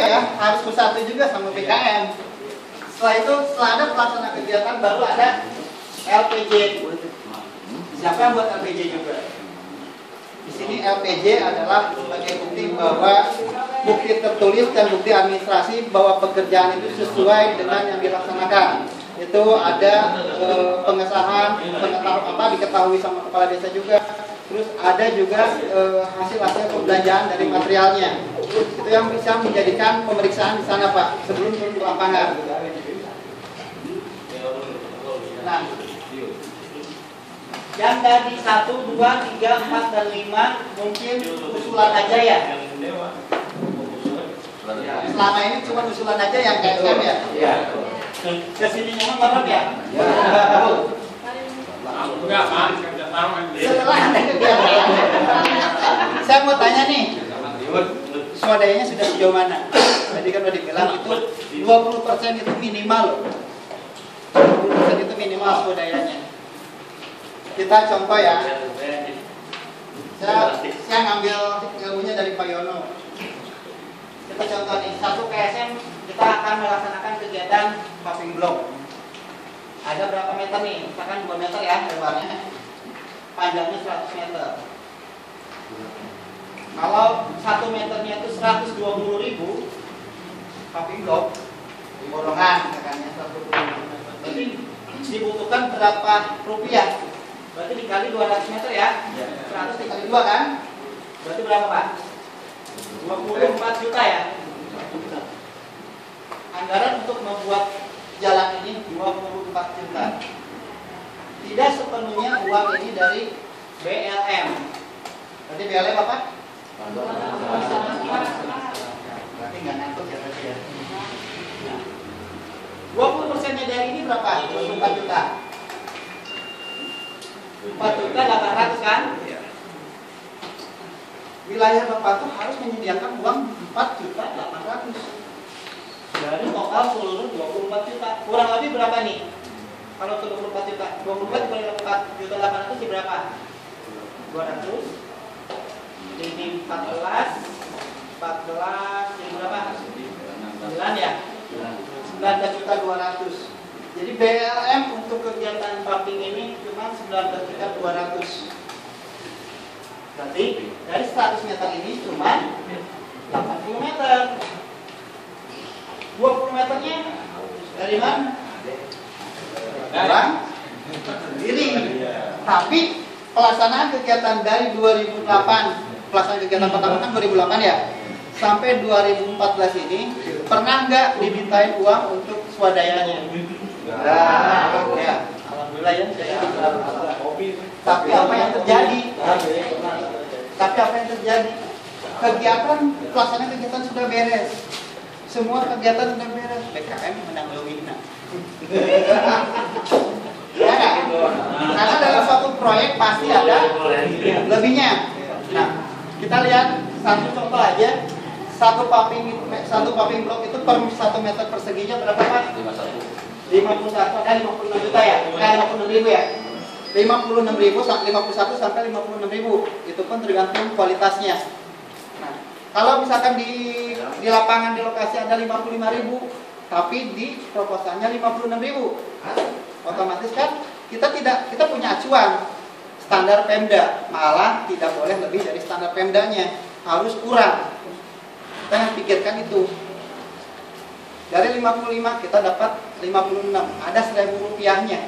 ya harus bersatu juga sama BKM. Setelah itu, setelah ada pelaksana kegiatan baru ada LPJ. Siapa yang buat LPJ juga? Di sini LPJ adalah sebagai bukti bahwa bukti tertulis dan bukti administrasi bahwa pekerjaan itu sesuai dengan yang dilaksanakan. Itu ada pengesahan, diketahui sama kepala desa juga. Terus ada juga hasil-hasil pembelanjaan dari materialnya. Itu yang bisa menjadikan pemeriksaan di sana Pak sebelum turun ke lapangan. Nah, yang dari 1, 2, 3, 4, dan 5 mungkin usulan aja ya. Selama ini cuma usulan aja yang KSM ya. Iya. Kesini memang bareng ya. Setelah ada kegiatan, saya mau tanya nih, swadayanya sudah sejauh mana? Tadi kan udah dibilang itu 20% itu minimal loh. 20% itu minimal swadayanya. Kita contoh ya. Saya ngambil ilmunya dari Pak Yono. Kita contoh nih, satu KSM kita akan melaksanakan kegiatan paving block. Ada berapa meter nih? Misalkan 2 meter ya lebarnya. Panjangnya 100 meter. Kalau 1 meternya itu 120.000 paving block bolongan misalkannya 120.000. Berarti dibutuhkan berapa rupiah? Berarti dikali 200 meter ya? 100 dikali 2 kan? Berarti berapa Pak? 24 juta ya? Anggaran untuk membuat jalan ini 24 juta. Tidak sepenuhnya uang ini dari BLM. Berarti BLM apa? Berarti nggak ngantuk ya tadi ya. 20%-nya dari ini berapa? 24 juta. 4 juta 800 kan? Wilayah Bapak tuh harus menyediakan uang 4 juta 800. Dari total seluruh 24 juta. Kurang lebih berapa nih? Kalau 24 juta, 24 dikali 4 juta 800 di berapa? 200. Ini 14 ini berapa? 9 ya? 19 juta 200. Jadi BLM untuk kegiatan pumping ini cuma 19 juta 200. Berarti dari 100 meter ini cuma 80 meter. 20 meternya dari mana? Orang sendiri. Tapi pelaksanaan kegiatan dari 2008, pelaksanaan kegiatan pertama kan 2008 ya, sampai 2014 ini pernah nggak dimintain uang untuk swadayanya? Ya, alhamdulillah ya. Tapi apa yang terjadi? Kegiatan pelaksanaan kegiatan sudah beres. Semua kegiatan sudah beres. BKM menang Lumina. Ya kan? Karena dalam suatu proyek pasti ada lebihnya. Nah, kita lihat satu contoh aja. Satu paving block itu per 1 meter perseginya berapa Pak? 51 ada 56 juta ya? 56.000 ya? 51 sampai 56.000. Itu pun tergantung kualitasnya. Nah, kalau misalkan di lapangan di lokasi ada 55.000, tapi di proposalnya 56.000, otomatis kan kita punya acuan standar Pemda, malah tidak boleh lebih dari standar Pemdanya, harus kurang. Kita yang pikirkan itu. Dari 55 kita dapat 56, ada 1.000 rupiahnya.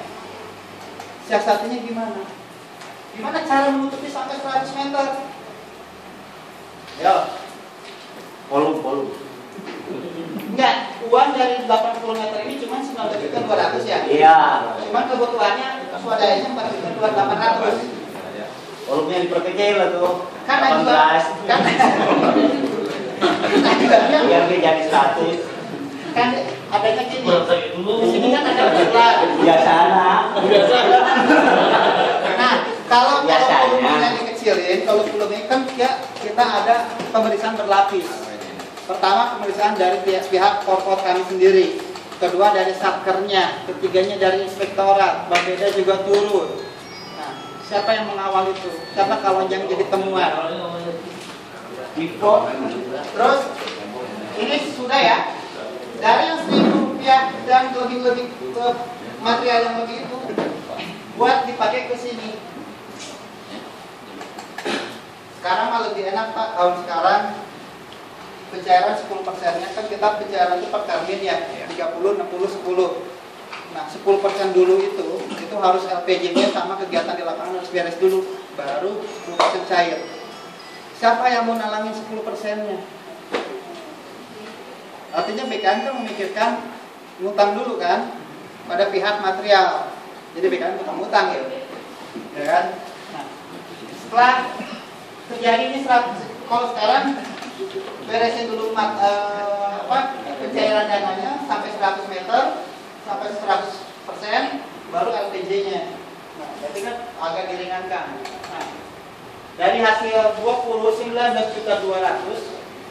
Siasatnya gimana? Gimana cara menutupi sampai 100 meter? Ya. Volume. Enggak, uang dari 80 meter ini cuma 19.200 ya? Iya. Cuman kebutuhannya swadayanya 4.800. Volumenya diperkecil lah tuh. Kan juga biar dia jadi 100. Kan adanya gini. Di sini kan ada bulan. Biasanya. Nah, kalau volumenya dikecilin, kalau volumenya kan kita ada pemeriksaan berlapis. Pertama pemeriksaan dari pihak Forkot kami sendiri, kedua dari satkernya, ketiganya dari inspektorat, Bapeda juga turun. Nah, siapa yang mengawal itu? Siapa kalau yang jadi temuan? Terus Ini sudah ya. Dari yang 1.000 rupiah dan lebih ke material yang lebih itu buat dipakai ke sini. Sekarang mah lebih enak Pak, tahun sekarang pencairan 10%-nya kan kita pencairan itu per termin ya, 30, 60, 10. Nah 10% dulu itu harus LPJ-nya sama kegiatan di lapangan harus beres dulu, baru 10% cair. Siapa yang mau nalangin 10%-nya? Artinya BKN kan memikirkan ngutang dulu kan pada pihak material. Jadi BKN ngutang ya. Ya kan? Nah, setelah terjadi ini kalau sekarang beresin dulu pencairan dananya sampai 100 meter sampai 100%, baru LPJ-nya. Nah, berarti kan agak diringankan. Nah, dari hasil 19.200.000,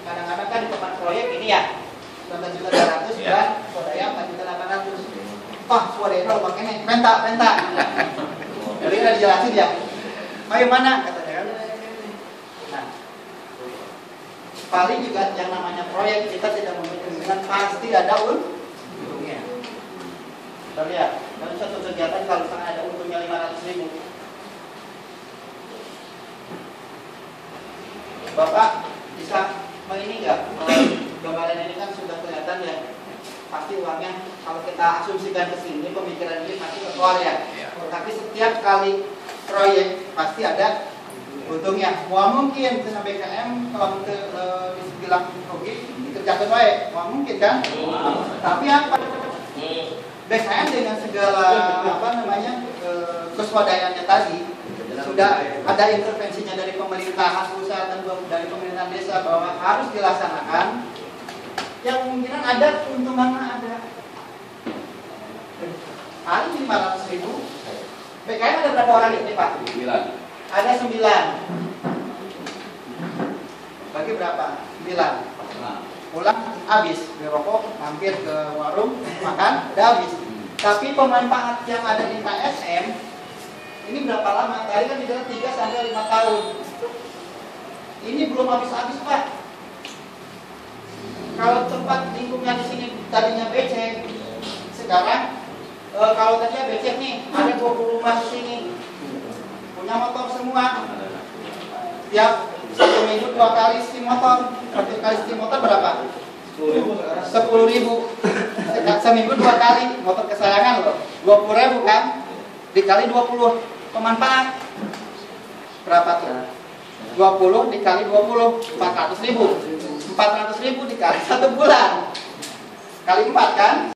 kadang-kadang kan di tempat proyek ini ya 19.200.000 dan swadaya 4.800.000. Wah, swadaya kalau pakainya penta. Jadi udah dijelasin ya. Bagaimana katanya kan? Nah, paling juga yang namanya proyek kita tidak memiliki kemungkinan pasti ada untungnya. Kita lihat, dalam satu kegiatan kalau misalnya ada untungnya 500.000, Bapak bisa ini enggak? Gambaran ini kan sudah kelihatan ya. Pasti uangnya kalau kita asumsikan ke sini, pemikiran ini pasti keluar ya. Tapi setiap kali proyek pasti ada untungnya. Wah mungkin kena BKM kalau dibilang rugi dikerjakan baik, wah mungkin kan? Tapi apa? BKM dengan segala keswadayaannya tadi sudah ada intervensinya dari pemerintahan pusat dan dari pemerintahan desa bahwa harus dilaksanakan. Yang kemungkinan ada keuntungannya ada. Paling 500.000. BKM ada berapa orang ini Pak? 9. Ada 9. Bagi berapa? 9. Pulang habis, beli rokok, mampir ke warung, makan, udah habis. Tapi pemanfaat yang ada di KSM ini berapa lama? Tadi kan dibilang 3 sampai 5 tahun. Ini belum habis-habis Pak. Kalau tempat lingkungan di sini tadinya becek, sekarang kalau tadinya becek nih, ada 20 rumah di sini punya motor semua. Tiap 1 minggu 2 kali steam motor. 1 kali steam motor berapa? 10.000. Seminggu 2 kali motor kesayangan loh. 20.000 kan? Dikali 20 pemanfaat berapa tuh? 20 dikali 20 400.000. 400.000 dikali 1 bulan kali 4 kan?